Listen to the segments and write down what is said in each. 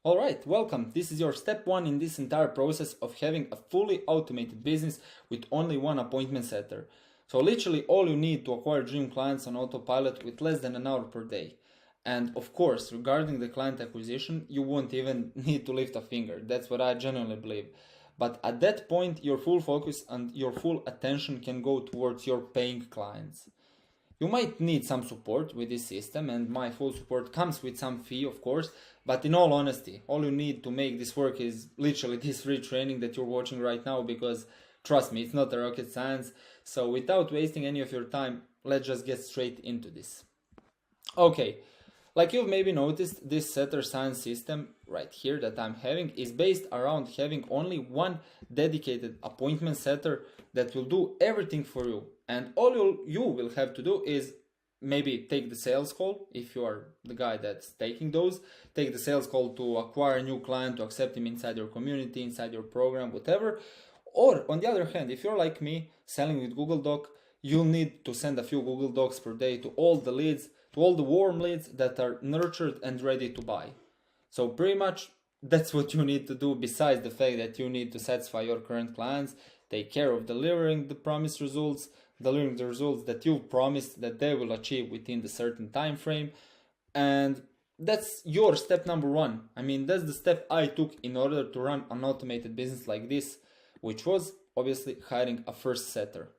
Alright, welcome. This is your step one in this entire process of having a fully automated business with only one appointment setter. So literally all you need to acquire dream clients on autopilot with less than an hour per day. And of course, regarding the client acquisition, you won't even need to lift a finger. That's what I genuinely believe. But at that point, your full focus and your full attention can go towards your paying clients. You might need some support with this system, and my full support comes with some fee, of course, but in all honesty, all you need to make this work is literally this free training that you're watching right now, because trust me, it's not a rocket science. So without wasting any of your time, let's just get straight into this. Okay, like you've maybe noticed, this setter science system right here that I'm having is based around having only one dedicated appointment setter that will do everything for you. And all you will have to do is maybe take the sales call, if you are the guy that's taking those. Take the sales call to acquire a new client, to accept him inside your community, inside your program, whatever. Or on the other hand, if you're like me, selling with Google Doc, you'll need to send a few Google Docs per day to all the leads, to all the warm leads that are nurtured and ready to buy. So pretty much that's what you need to do, besides the fact that you need to satisfy your current clients, take care of delivering the promised results, delivering the results that you've promised that they will achieve within the certain time frame. And that's your step number one. I mean, that's the step I took in order to run an automated business like this, which was obviously hiring a first setter,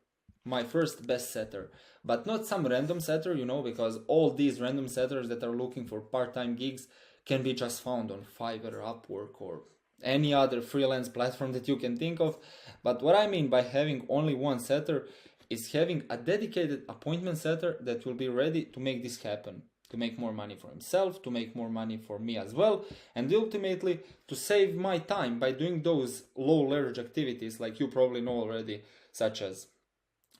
my first best setter, but not some random setter, because all these random setters that are looking for part-time gigs can be just found on Fiverr, Upwork, or any other freelance platform that you can think of. But what I mean by having only one setter is having a dedicated appointment setter that will be ready to make this happen, to make more money for himself, to make more money for me as well, and ultimately to save my time by doing those low leverage activities like you probably know already, such as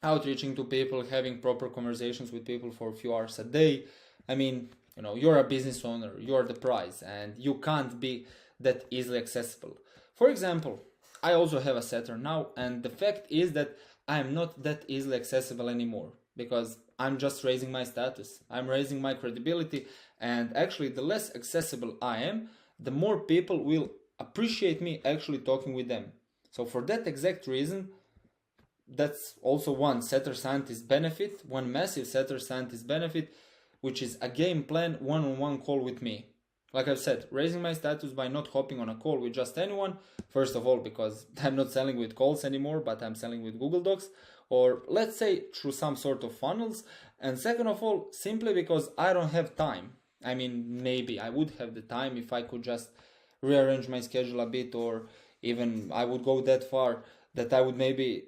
outreaching to people, having proper conversations with people for a few hours a day. I mean, you're a business owner, you're the prize, and you can't be that easily accessible. For example, I also have a setter now, and the fact is that I'm not that easily accessible anymore, because I'm just raising my status, I'm raising my credibility, and actually the less accessible I am, the more people will appreciate me actually talking with them. So for that exact reason, that's also one setter scientist benefit, one massive setter scientist benefit, which is a game plan one-on-one call with me. Like I've said, raising my status by not hopping on a call with just anyone. First of all, because I'm not selling with calls anymore, but I'm selling with Google Docs, or let's say through some sort of funnels. And second of all, simply because I don't have time. I mean, maybe I would have the time if I could just rearrange my schedule a bit, or even I would go that far that I would maybe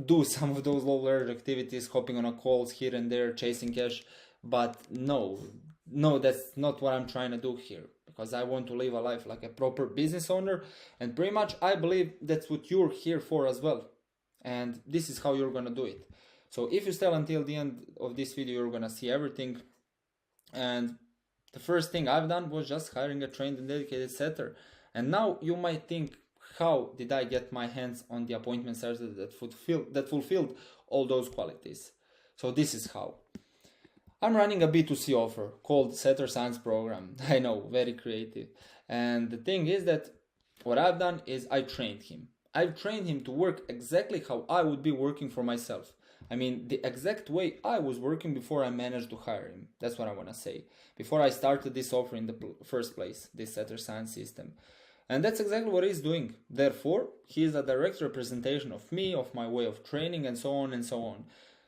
do some of those low leverage activities, hopping on a calls here and there, chasing cash. But no, that's not what I'm trying to do here, because I want to live a life like a proper business owner, and pretty much I believe that's what you're here for as well. And this is how you're gonna do it. So if you stay until the end of this video, you're gonna see everything. And the first thing I've done was just hiring a trained and dedicated setter. And now you might think, how did I get my hands on the appointment setter that fulfilled all those qualities? So this is how. I'm running a B2C offer called Setter Science Program. I know, very creative. And the thing is that what I've done is I trained him. I've trained him to work exactly how I would be working for myself. I mean, the exact way I was working before I managed to hire him. That's what I want to say. Before I started this offer in the first place, this Setter Science system. And that's exactly what he's doing. Therefore, he is a direct representation of me, of my way of training, and so on and so on.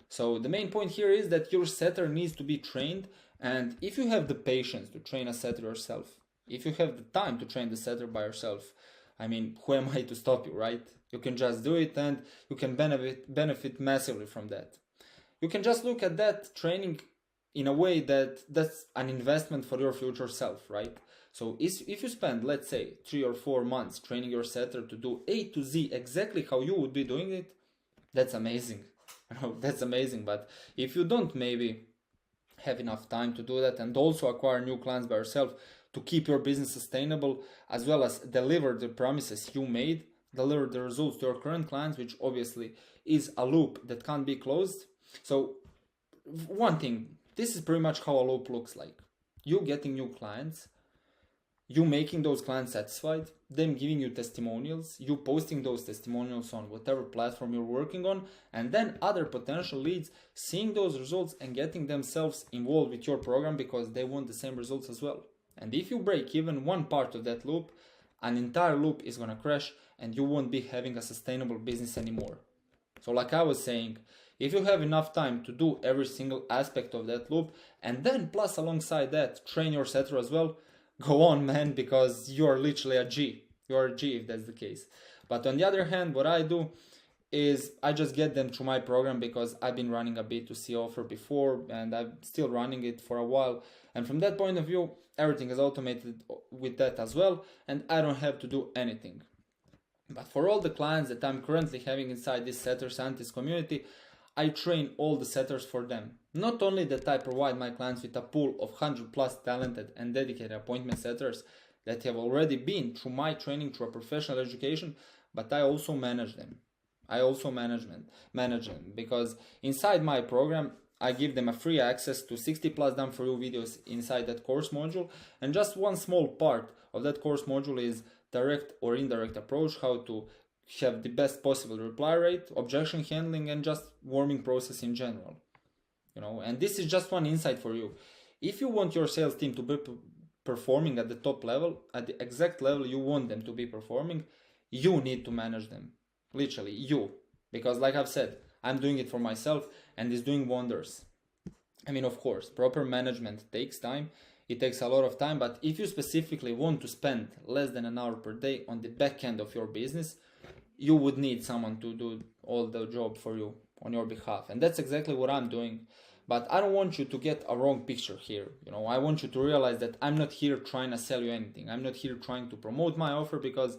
So the main point here is that your setter needs to be trained, and if you have the patience to train a setter yourself, if you have the time to train the setter by yourself, I mean, who am I to stop you, right? You can just do it, and you can benefit massively from that. You can just look at that training in a way that that's an investment for your future self, right? So if you spend, let's say, 3 or 4 months training your setter to do A to Z exactly how you would be doing it, that's amazing. That's amazing. But if you don't maybe have enough time to do that, and also acquire new clients by yourself to keep your business sustainable, as well as deliver the promises you made, deliver the results to your current clients, which obviously is a loop that can't be closed. So one thing, this is pretty much how a loop looks like. You getting new clients, you making those clients satisfied, them giving you testimonials, you posting those testimonials on whatever platform you're working on, and then other potential leads seeing those results and getting themselves involved with your program because they want the same results as well. And if you break even one part of that loop, an entire loop is gonna crash and you won't be having a sustainable business anymore. So like I was saying, if you have enough time to do every single aspect of that loop, and then plus alongside that train your setter as well, go on, man, because you're literally a G. You're a G if that's the case. But on the other hand, what I do is I just get them through my program because I've been running a B2C offer before and I'm still running it for a while. And from that point of view, everything is automated with that as well, and I don't have to do anything. But for all the clients that I'm currently having inside this Setter Scientist community, I train all the setters for them. Not only that I provide my clients with a pool of 100 plus talented and dedicated appointment setters that have already been through my training through a professional education, but I also manage them. Manage them because inside my program, I give them a free access to 60 plus done for you videos inside that course module. And just one small part of that course module is direct or indirect approach, how to have the best possible reply rate, objection handling, and just warming process in general. And this is just one insight for you. If you want your sales team to be performing at the top level, at the exact level you want them to be performing, you need to manage them. Literally, you. Because like I've said, I'm doing it for myself and it's doing wonders. I mean, of course, proper management takes time. It takes a lot of time, but if you specifically want to spend less than an hour per day on the back end of your business, you would need someone to do all the job for you on your behalf. And that's exactly what I'm doing. But I don't want you to get a wrong picture here. I want you to realize that I'm not here trying to sell you anything. I'm not here trying to promote my offer because,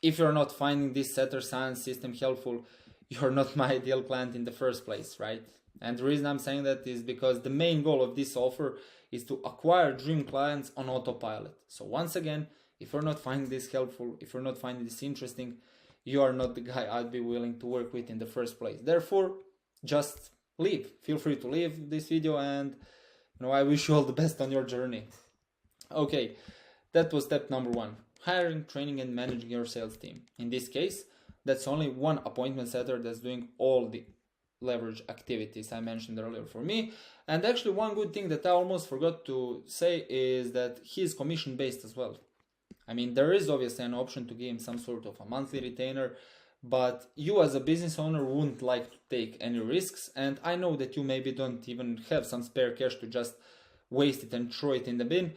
if you're not finding this Setter Science system helpful, you're not my ideal client in the first place, right? And the reason I'm saying that is because the main goal of this offer is to acquire dream clients on autopilot. So once again, if you're not finding this helpful, if you're not finding this interesting, you are not the guy I'd be willing to work with in the first place. Therefore, just leave. Feel free to leave this video and I wish you all the best on your journey. Okay, that was step number 1. Hiring, training, and managing your sales team. In this case, that's only one appointment setter that's doing all the leverage activities I mentioned earlier for me. And actually one good thing that I almost forgot to say is that he's commission based as well. I mean, there is obviously an option to give him some sort of a monthly retainer, but you as a business owner wouldn't like to take any risks. And I know that you maybe don't even have some spare cash to just waste it and throw it in the bin.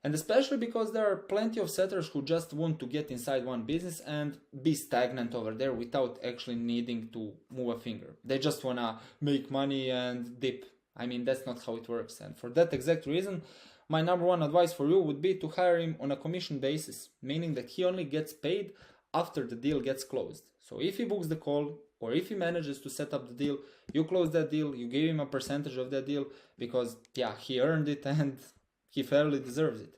And especially because there are plenty of setters who just want to get inside one business and be stagnant over there without actually needing to move a finger. They just want to make money and dip. I mean, that's not how it works. And for that exact reason, my number 1 advice for you would be to hire him on a commission basis, meaning that he only gets paid after the deal gets closed. So if he books the call or if he manages to set up the deal, you close that deal, you give him a percentage of that deal because, yeah, he earned it and he fairly deserves it.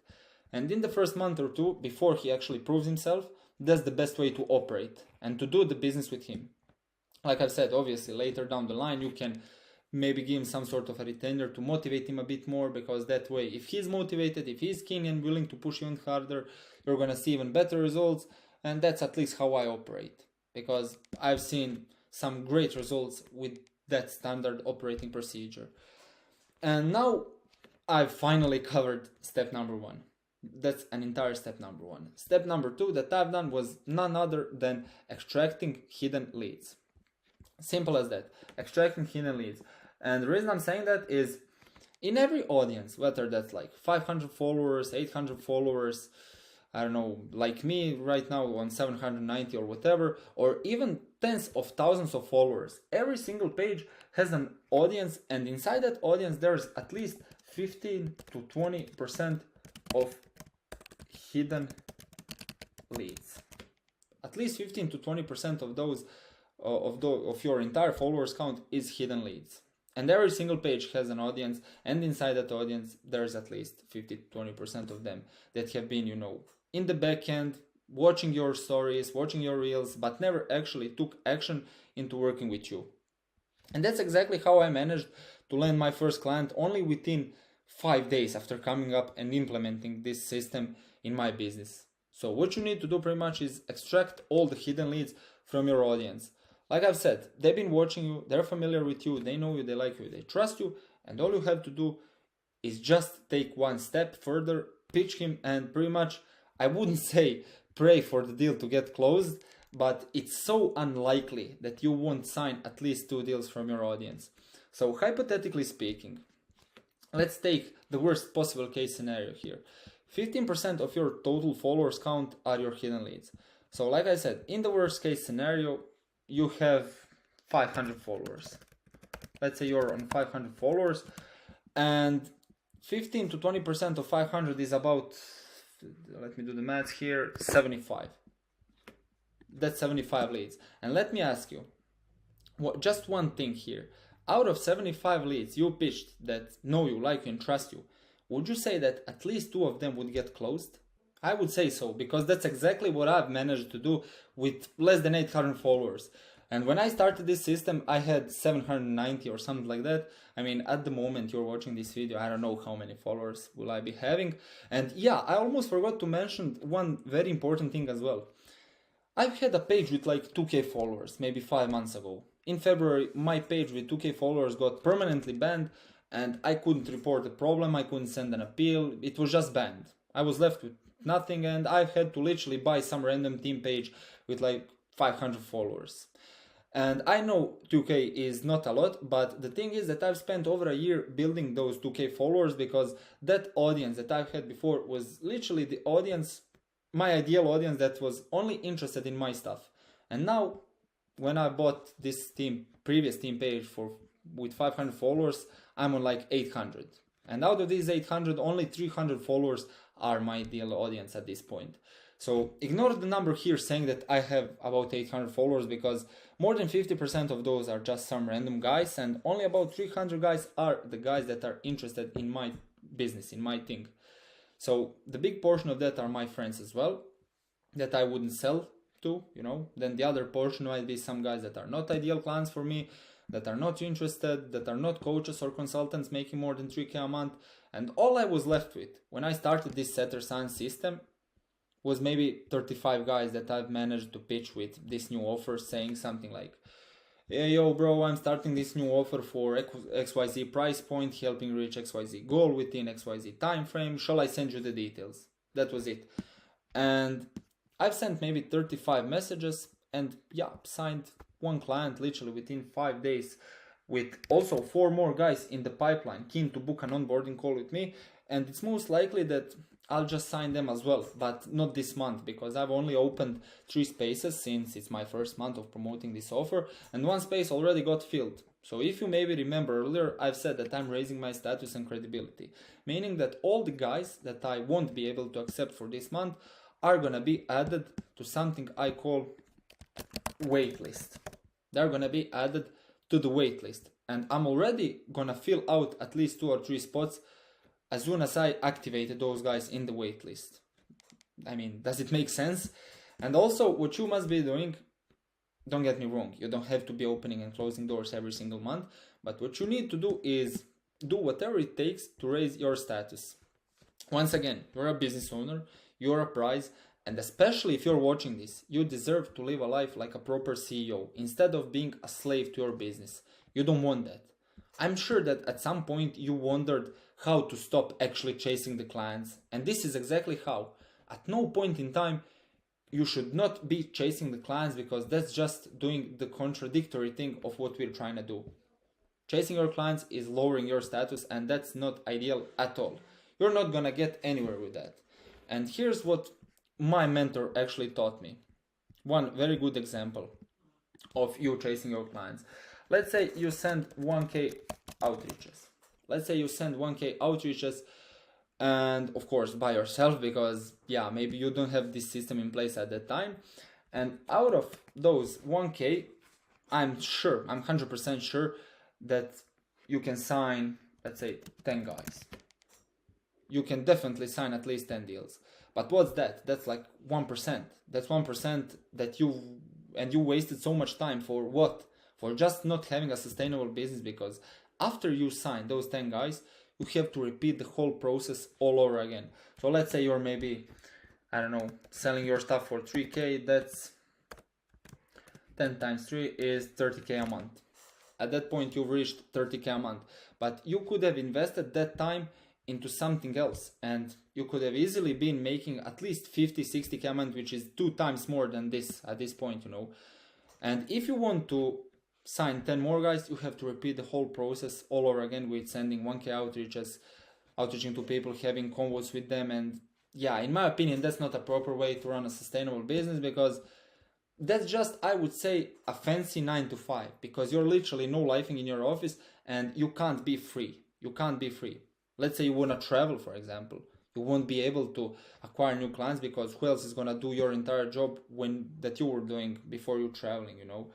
And in the first month or 2, before he actually proves himself, that's the best way to operate and to do the business with him. Like I've said, obviously, later down the line, you can maybe give him some sort of a retainer to motivate him a bit more, because that way, if he's motivated, if he's keen and willing to push even harder, you're going to see even better results. And that's at least how I operate, because I've seen some great results with that standard operating procedure. And now I've finally covered step number 1. That's an entire step number 1. Step number 2 that I've done was none other than extracting hidden leads. Simple as that. Extracting hidden leads. And the reason I'm saying that is in every audience, whether that's like 500 followers, 800 followers, I don't know, like me right now on 790 or whatever, or even tens of thousands of followers, every single page has an audience, and inside that audience there's at least 15 to 20% of hidden leads. At least 15 to 20% of those of your entire followers count is hidden leads. And every single page has an audience, and inside that audience there's at least 50 to 20% of them that have been, in the back end, watching your stories, watching your reels, but never actually took action into working with you. And that's exactly how I managed to land my first client only within 5 days after coming up and implementing this system in my business. So what you need to do pretty much is extract all the hidden leads from your audience. Like I've said, they've been watching you, they're familiar with you, they know you, they like you, they trust you, and all you have to do is just take one step further, pitch him, and pretty much, I wouldn't say pray for the deal to get closed, but it's so unlikely that you won't sign at least 2 deals from your audience. So hypothetically speaking, let's take the worst possible case scenario here. 15% of your total followers count are your hidden leads. So like I said, in the worst case scenario, you have 500 followers. Let's say you're on 500 followers, and 15 to 20% of 500 is about, let me do the math here, 75. That's 75 leads. And let me ask you, just one thing here. Out of 75 leads you pitched that know you, like you, and trust you, would you say that at least 2 of them would get closed? I would say so, because that's exactly what I've managed to do with less than 800 followers. And when I started this system, I had 790 or something like that. I mean, at the moment you're watching this video, I don't know how many followers will I be having. And yeah, I almost forgot to mention one very important thing as well. I've had a page with like 2k followers, maybe 5 months ago. In February, my page with 2k followers got permanently banned, and I couldn't report the problem, I couldn't send an appeal, it was just banned. I was left with nothing, and I've had to literally buy some random team page with like 500 followers. And I know 2k is not a lot, but the thing is that I've spent over a year building those 2k followers, because that audience that I've had before was literally the audience, my ideal audience that was only interested in my stuff. And now, when I bought this previous team page with 500 followers, I'm on like 800. And out of these 800, only 300 followers are my ideal audience at this point. So ignore the number here saying that I have about 800 followers, because more than 50% of those are just some random guys, and only about 300 guys are the guys that are interested in my business, in my thing. So the big portion of that are my friends as well, that I wouldn't sell to, Then the other portion might be some guys that are not ideal clients for me, that are not interested, that are not coaches or consultants making more than 3k a month. And all I was left with when I started this Setter Signs system was maybe 35 guys that I've managed to pitch with this new offer, saying something like, hey, yo bro, I'm starting this new offer for XYZ price point, helping reach XYZ goal within XYZ time frame, shall I send you the details? That was it. And I've sent maybe 35 messages, and yeah, signed one client literally within 5 days, with also 4 more guys in the pipeline keen to book an onboarding call with me. And it's most likely that I'll just sign them as well, but not this month, because I've only opened 3 spaces since it's my first month of promoting this offer, and 1 space already got filled. So if you maybe remember earlier, I've said that I'm raising my status and credibility, meaning that all the guys that I won't be able to accept for this month are gonna be added to something I call waitlist. They're gonna be added to the waitlist, and I'm already gonna fill out at least 2 or 3 spots as soon as I activated those guys in the waitlist. I mean, does it make sense? And also, what you must be doing, don't get me wrong, you don't have to be opening and closing doors every single month, but what you need to do is do whatever it takes to raise your status. Once again, you're a business owner, you're a prize, and especially if you're watching this, you deserve to live a life like a proper CEO instead of being a slave to your business. You don't want that. I'm sure that at some point you wondered how to stop actually chasing the clients, and this is exactly how. At no point in time you should not be chasing the clients, because that's just doing the contradictory thing of what we're trying to do. Chasing your clients is lowering your status, and that's not ideal at all. You're not gonna get anywhere with that. And here's what my mentor actually taught me. One very good example of you chasing your clients. Let's say you send 1k outreaches. Let's say you send 1k outreaches, and of course by yourself, because yeah, maybe you don't have this system in place at that time. And out of those 1k, I'm 100% sure that you can sign, let's say, 10 guys. You can definitely sign at least 10 deals. But what's that? That's like 1%. That's 1% that you wasted so much time for what? For just not having a sustainable business, because after you sign those 10 guys, you have to repeat the whole process all over again. So let's say you're maybe, I don't know, selling your stuff for 3K, that's 10 times 3 is 30K a month. At that point, you've reached 30K a month, but you could have invested that time into something else, and you could have easily been making at least 50, 60K a month, which is 2 times more than this at this point, you know. And if you want to sign 10 more guys, you have to repeat the whole process all over again with sending 1K outreaches, outreaching to people, having convos with them. And yeah, in my opinion, that's not a proper way to run a sustainable business, because that's just, I would say, a fancy 9 to 5, because you're literally no lifing in your office and you can't be free. You can't be free. Let's say you want to travel, for example. You won't be able to acquire new clients, because who else is going to do your entire job that you were doing before you traveling, you know?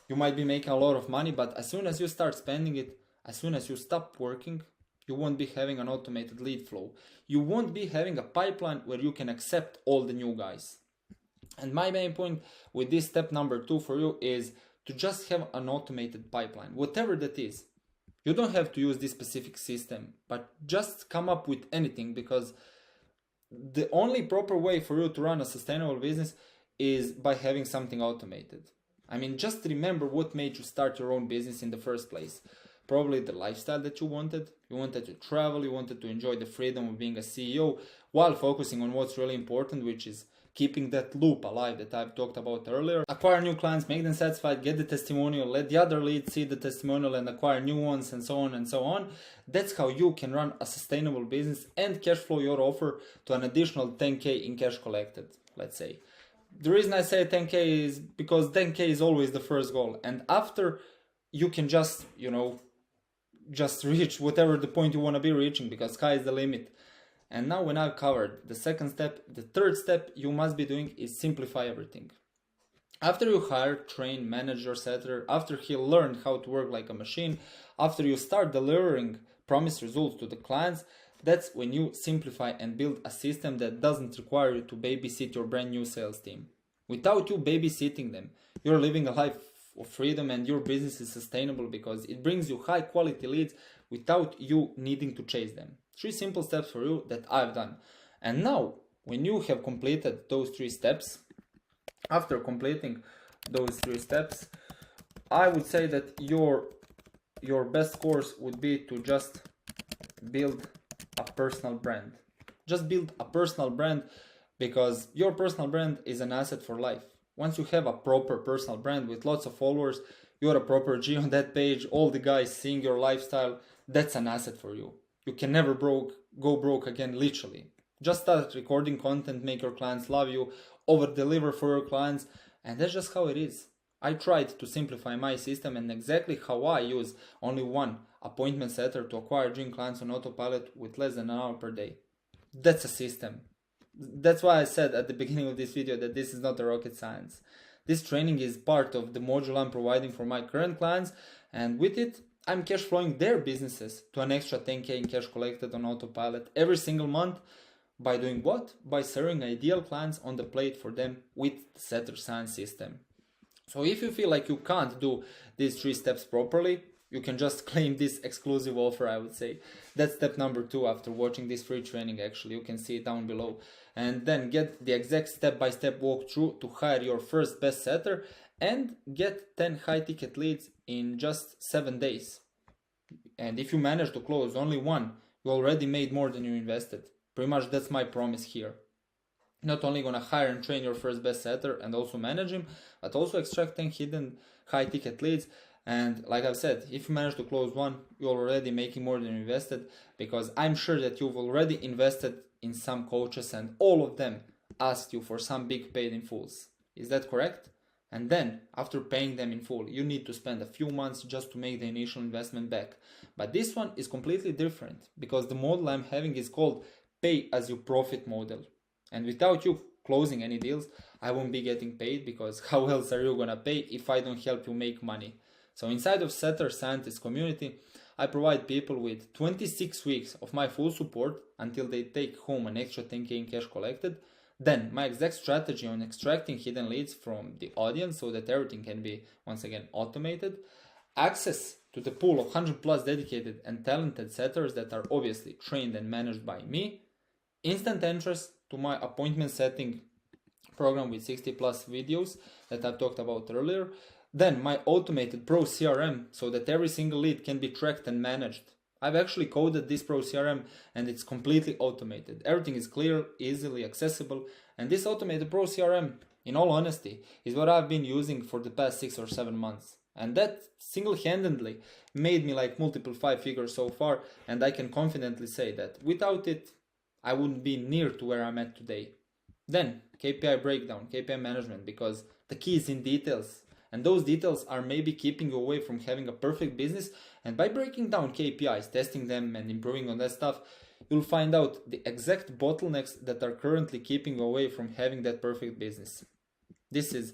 You might be making a lot of money, but as soon as you start spending it, as soon as you stop working, you won't be having an automated lead flow. You won't be having a pipeline where you can accept all the new guys. And my main point with this step number 2 for you is to just have an automated pipeline, whatever that is. You don't have to use this specific system, but just come up with anything, because the only proper way for you to run a sustainable business is by having something automated. I mean, just remember what made you start your own business in the first place. Probably the lifestyle that you wanted. You wanted to travel, you wanted to enjoy the freedom of being a CEO while focusing on what's really important, which is keeping that loop alive that I've talked about earlier. Acquire new clients, make them satisfied, get the testimonial, let the other leads see the testimonial and acquire new ones, and so on and so on. That's how you can run a sustainable business and cash flow your offer to an additional 10K in cash collected, let's say. The reason I say 10K is because 10K is always the first goal, and after you can just, just reach whatever the point you want to be reaching, because sky is the limit. And now when I've covered the second step, the third step you must be doing is simplify everything. After you hire, train, manage your setter, after he learned how to work like a machine, after you start delivering promised results to the clients, that's when you simplify and build a system that doesn't require you to babysit your brand new sales team. Without you babysitting them, you're living a life of freedom and your business is sustainable, because it brings you high quality leads without you needing to chase them. 3 simple steps for you that I've done. And now, when you have completed those 3 steps, after completing those 3 steps, I would say that your best course would be to just build a personal brand. Just build a personal brand, because your personal brand is an asset for life. Once you have a proper personal brand with lots of followers, you're a proper G on that page, all the guys seeing your lifestyle, that's an asset for you. You can never go broke again, literally. Just start recording content, make your clients love you, over-deliver for your clients, and that's just how it is. I tried to simplify my system, and exactly how I use only one appointment setter to acquire dream clients on autopilot with less than an hour per day. That's a system. That's why I said at the beginning of this video that this is not a rocket science. This training is part of the module I'm providing for my current clients, and with it, I'm cash flowing their businesses to an extra 10K in cash collected on autopilot every single month. By doing what? By serving ideal clients on the plate for them with the Setter Science system. So if you feel like you can't do these 3 steps properly, you can just claim this exclusive offer, I would say. That's step number 2 after watching this free training, actually. You can see it down below. And then get the exact step-by-step walkthrough to hire your first best setter and get 10 high-ticket leads in just 7 days. And if you manage to close only 1, you already made more than you invested. Pretty much that's my promise here. Not only gonna hire and train your first best setter and also manage him, but also extract 10 hidden high-ticket leads. And like I've said, if you manage to close 1, you're already making more than you invested, because I'm sure that you've already invested in some coaches and all of them asked you for some big paid in fulls. Is that correct? And then, after paying them in full, you need to spend a few months just to make the initial investment back. But this one is completely different, because the model I'm having is called pay as you profit model. And without you closing any deals, I won't be getting paid, because how else are you gonna pay if I don't help you make money? So inside of Setter Scientist community, I provide people with 26 weeks of my full support until they take home an extra 10K in cash collected. Then my exact strategy on extracting hidden leads from the audience so that everything can be once again automated. Access to the pool of 100 plus dedicated and talented setters that are obviously trained and managed by me, instant entrance to my appointment setting program with 60 plus videos that I've talked about earlier, then my automated Pro CRM so that every single lead can be tracked and managed. I've actually coded this Pro CRM and it's completely automated. Everything is clear, easily accessible, and this automated Pro CRM, in all honesty, is what I've been using for the past 6 or 7 months. And that single-handedly made me like multiple 5 figures so far, and I can confidently say that without it, I wouldn't be near to where I'm at today. Then, KPI breakdown, KPI management, because the key is in details. And those details are maybe keeping you away from having a perfect business. And by breaking down KPIs, testing them and improving on that stuff, you'll find out the exact bottlenecks that are currently keeping you away from having that perfect business. This is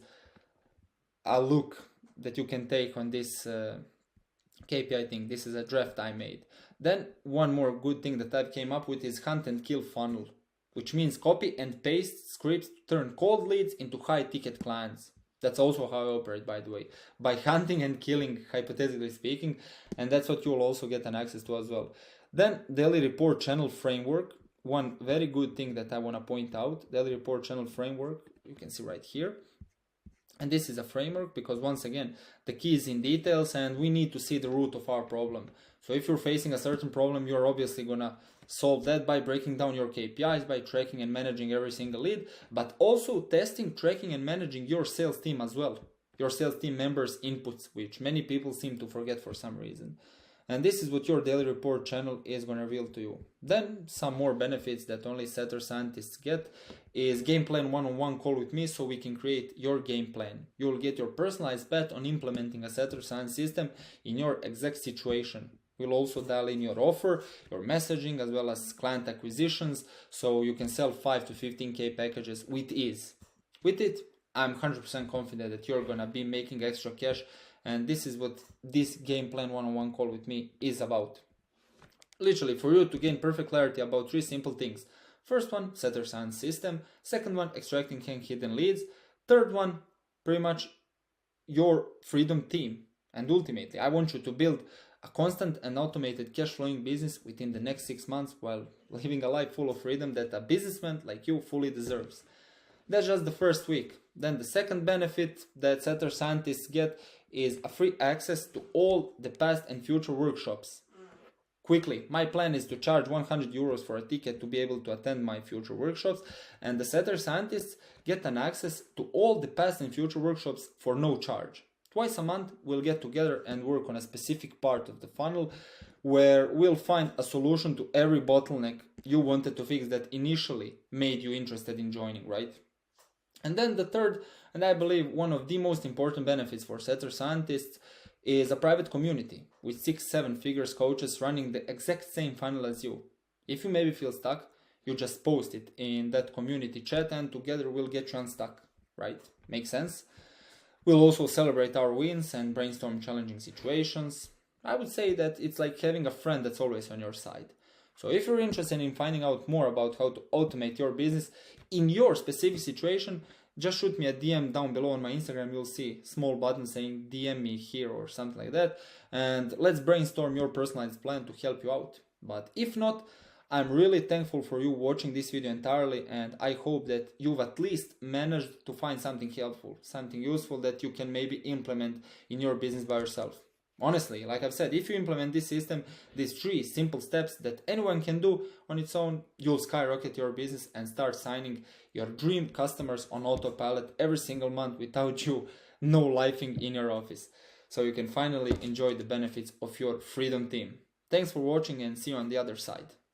a look that you can take on this KPI thing. This is a draft I made. Then one more good thing that I've came up with is hunt and kill funnel, which means copy and paste scripts to turn cold leads into high ticket clients. That's also how I operate, by the way, by hunting and killing, hypothetically speaking, and that's what you'll also get an access to as well. Then daily report channel framework. One very good thing that I want to point out, daily report channel framework, you can see right here. And this is a framework because once again, the key is in details and we need to see the root of our problem. So if you're facing a certain problem, you're obviously gonna solve that by breaking down your KPIs, by tracking and managing every single lead, but also testing, tracking and managing your sales team as well. Your sales team members' inputs, which many people seem to forget for some reason. And this is what your daily report channel is going to reveal to you. Then some more benefits that only setter scientists get is game plan one-on-one call with me so we can create your game plan. You will get your personalized bet on implementing a setter science system in your exact situation. We'll also dial in your offer, your messaging, as well as client acquisitions, so you can sell 5 to 15K packages with ease. With it, I'm 100% confident that you're gonna be making extra cash, and this is what this game plan one-on-one call with me is about. Literally, for you to gain perfect clarity about 3 simple things. First one, setter science system. Second one, extracting hidden leads. Third one, pretty much your freedom team. And ultimately, I want you to build a constant and automated cash flowing business within the next 6 months while living a life full of freedom that a businessman like you fully deserves. That's just the first week. Then the second benefit that setter scientists get is a free access to all the past and future workshops. Quickly, my plan is to charge 100 euros for a ticket to be able to attend my future workshops, and the setter scientists get an access to all the past and future workshops for no charge. Twice a month, we'll get together and work on a specific part of the funnel where we'll find a solution to every bottleneck you wanted to fix that initially made you interested in joining, right? And then the third, and I believe one of the most important benefits for setter scientists, is a private community with 6-7 figures coaches running the exact same funnel as you. If you maybe feel stuck, you just post it in that community chat and together we'll get you unstuck, right? Makes sense? We'll also celebrate our wins and brainstorm challenging situations. I would say that it's like having a friend that's always on your side. So if you're interested in finding out more about how to automate your business in your specific situation, just shoot me a DM down below on my Instagram. You'll see a small button saying DM me here or something like that. And let's brainstorm your personalized plan to help you out. But if not, I'm really thankful for you watching this video entirely, and I hope that you've at least managed to find something helpful, something useful that you can maybe implement in your business by yourself. Honestly, like I've said, if you implement this system, these 3 simple steps that anyone can do on its own, you'll skyrocket your business and start signing your dream customers on autopilot every single month without you no-lifing in your office. So you can finally enjoy the benefits of your freedom team. Thanks for watching and see you on the other side.